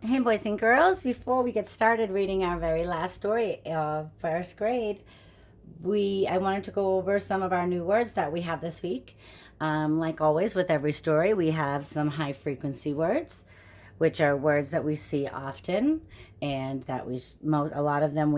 Hey, boys and girls, before we get started reading our very last story of first grade, I wanted to go over some of our new words that we have this week. Like always, with every story, we have some high frequency words, which are words that we see often, and that a lot of them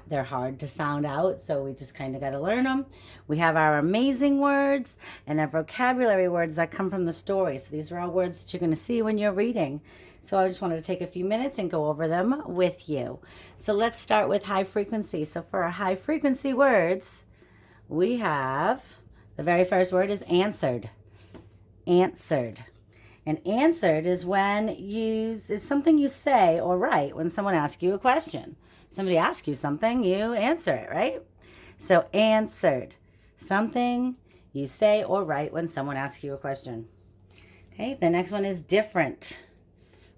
they're hard to sound out, so we just kind of got to learn them. We have our amazing words and our vocabulary words that come from the story. So these are all words that you're going to see when you're reading. So I just wanted to take a few minutes and go over them with you. So let's start with high frequency. So for our high frequency words, we have the very first word is answered. Answered. And answered is is something you say or write when someone asks you a question. Somebody asks you something, you answer it, right? So answered. Something you say or write when someone asks you a question. Okay, the next one is different.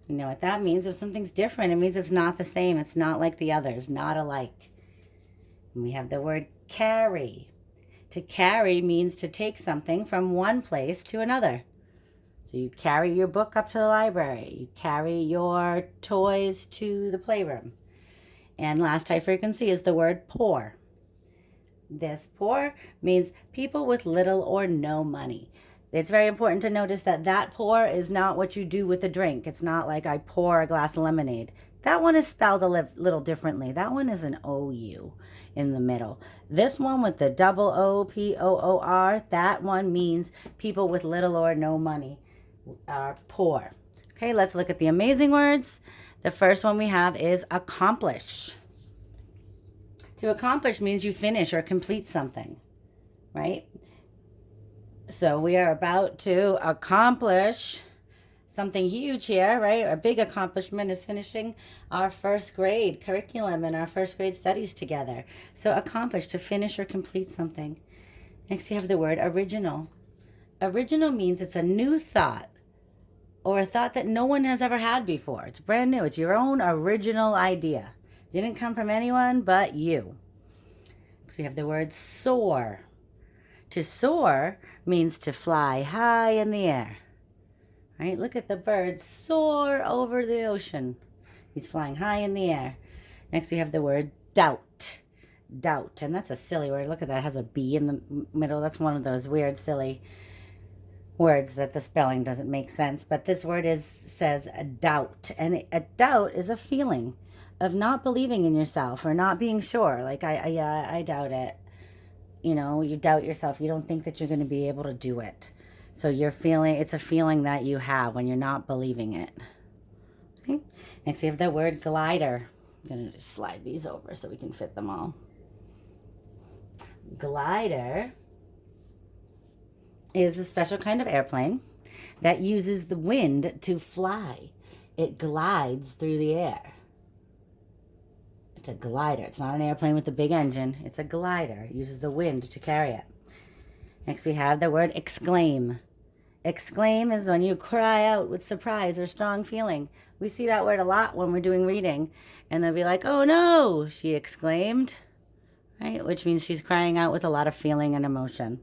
You know what that means. If something's different, it means it's not the same. It's not like the others, not alike. And we have the word carry. To carry means to take something from one place to another. So you carry your book up to the library. You carry your toys to the playroom. And last high frequency is the word poor. This poor means people with little or no money. It's very important to notice that pour is not what you do with a drink. It's not like I pour a glass of lemonade. That one is spelled a little differently. That one is an O-U in the middle. This one with the double O-P-O-O-R, that one means people with little or no money are poor. Okay, let's look at the amazing words. The first one we have is accomplish. To accomplish means you finish or complete something, right? So we are about to accomplish something huge here, right? Our big accomplishment is finishing our first grade curriculum and our first grade studies together. So accomplish, to finish or complete something. Next, you have the word original. Original means it's a new thought or a thought that no one has ever had before. It's brand new. It's your own original idea. Didn't come from anyone but you. So we have the word soar. To soar means to fly high in the air. Right? Look at the bird soar over the ocean. He's flying high in the air. Next we have the word doubt. Doubt. And that's a silly word. Look at that. It has a B in the middle. That's one of those weird, silly words that the spelling doesn't make sense. But this word says a doubt. And a doubt is a feeling of not believing in yourself or not being sure. Like, I doubt it. You know, you doubt yourself. You don't think that you're going to be able to do it. So it's a feeling that you have when you're not believing it. Okay. Next, we have the word glider. I'm going to just slide these over so we can fit them all. Glider is a special kind of airplane that uses the wind to fly. It glides through the air. It's a glider. It's not an airplane with a big engine. It's a glider. It uses the wind to carry it. Next we have the word exclaim. Exclaim is when you cry out with surprise or strong feeling. We see that word a lot when we're doing reading. And they'll be like, oh no, she exclaimed. Right? Which means she's crying out with a lot of feeling and emotion.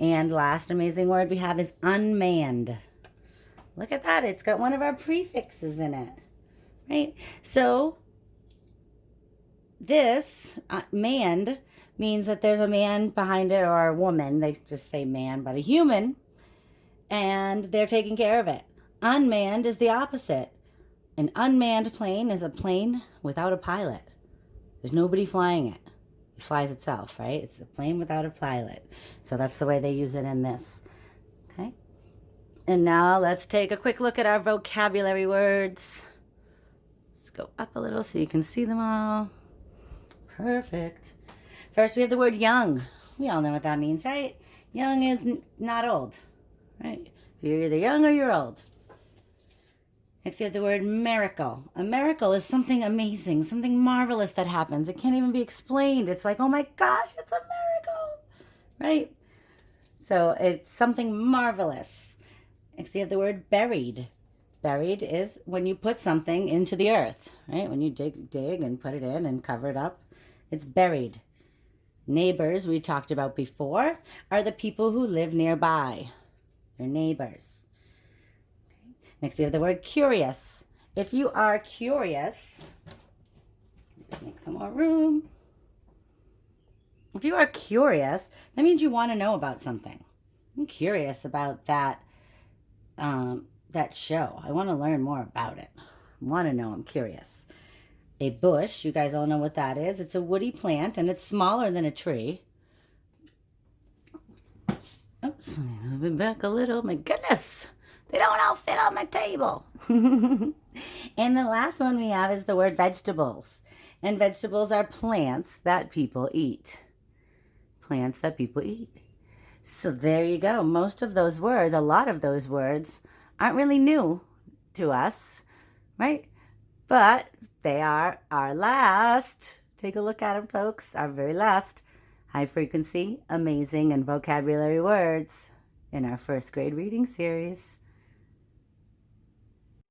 And last amazing word we have is unmanned. Look at that. It's got one of our prefixes in it. Right? So this manned means that there's a man behind it or a woman. They just say man, but a human. And they're taking care of it. Unmanned is the opposite. An unmanned plane is a plane without a pilot. There's nobody flying it. It flies itself, right? It's a plane without a pilot. So that's the way they use it in this. Okay? And now let's take a quick look at our vocabulary words. Let's go up a little so you can see them all. Perfect. First, we have the word young. We all know what that means, right? Young is not old, right? You're either young or you're old. Next, we have the word miracle. A miracle is something amazing, something marvelous that happens. It can't even be explained. It's like, oh my gosh, it's a miracle, right? So it's something marvelous. Next, we have the word buried. Buried is when you put something into the earth, right? When you dig and put it in and cover it up. It's buried. Neighbors, we talked about before, are the people who live nearby. They're neighbors. Okay. Next, we have the word curious. If you are curious, just make some more room. If you are curious, that means you want to know about something. I'm curious about that show. I want to learn more about it. I want to know. I'm curious. A bush, you guys all know what that is. It's a woody plant, and it's smaller than a tree. Oops, moving back a little. My goodness, they don't all fit on my table. And the last one we have is the word vegetables. And vegetables are plants that people eat. Plants that people eat. So there you go. Most of those words, a lot of those words, aren't really new to us, right? But they are our last. Take a look at them, folks. Our very last high frequency, amazing, and vocabulary words in our first grade reading series.